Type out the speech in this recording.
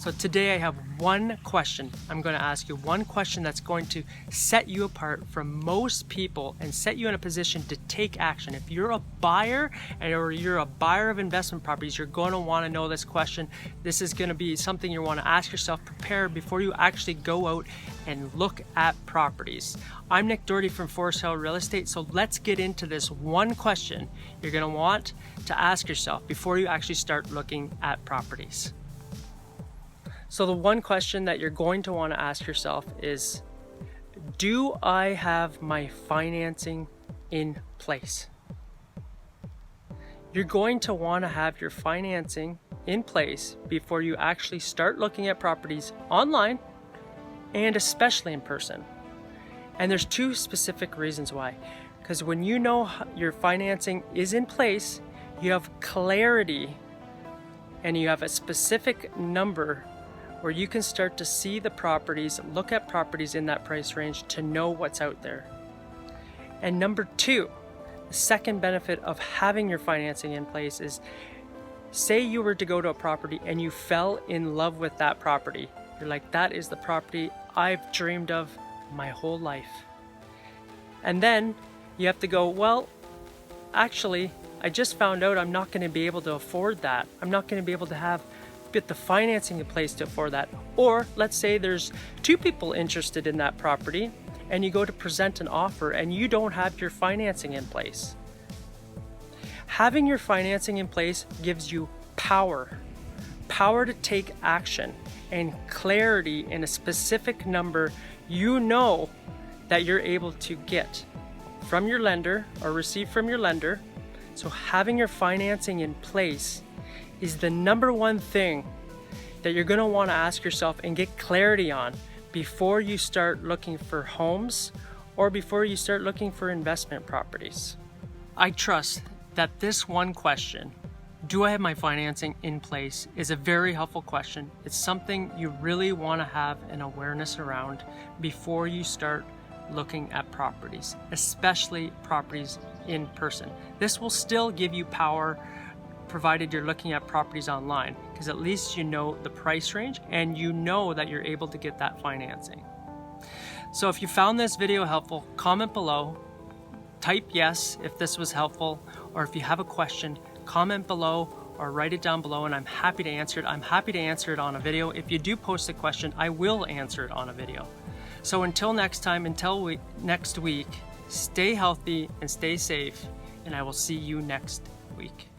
So today I have one question. I'm going to ask you one question that's going to set you apart from most people and set you in a position to take action. If you're a buyer or you're a buyer of investment properties, you're going to want to know this question. This is going to be something you want to ask yourself, prepare before you actually go out and look at properties. I'm Nick Doherty from Forest Hill Real Estate. So let's get into this one question you're going to want to ask yourself before you actually start looking at properties. So the one question that you're going to want to ask yourself is, do I have my financing in place? You're going to want to have your financing in place before you actually start looking at properties online and especially in person. And there's two specific reasons why. Because when you know your financing is in place, you have clarity and you have a specific number where you can start to see the properties, look at properties in that price range to know what's out there. And number two, the second benefit of having your financing in place is, say you were to go to a property and you fell in love with that property. You're like, that is the property I've dreamed of my whole life. And then you have to go, well, actually, I just found out I'm not going to be able to afford that. I'm not going to be able to get the financing in place to afford that. Or let's say there's two people interested in that property and you go to present an offer and you don't have your financing in place. Having your financing in place gives you power to take action and clarity in a specific number you know that you're able to get from your lender or receive from your lender. So having your financing in place is the number one thing that you're going to want to ask yourself and get clarity on before you start looking for homes or before you start looking for investment properties. I trust that this one question, do I have my financing in place, is a very helpful question. It's something you really want to have an awareness around before you start looking at properties, especially properties in person. This will still give you power provided you're looking at properties online, because at least you know the price range and you know that you're able to get that financing. So if you found this video helpful, comment below, type yes if this was helpful, or if you have a question, comment below or write it down below and I'm happy to answer it. I'm happy to answer it on a video. If you do post a question, I will answer it on a video. So until next time, next week, stay healthy and stay safe, and I will see you next week.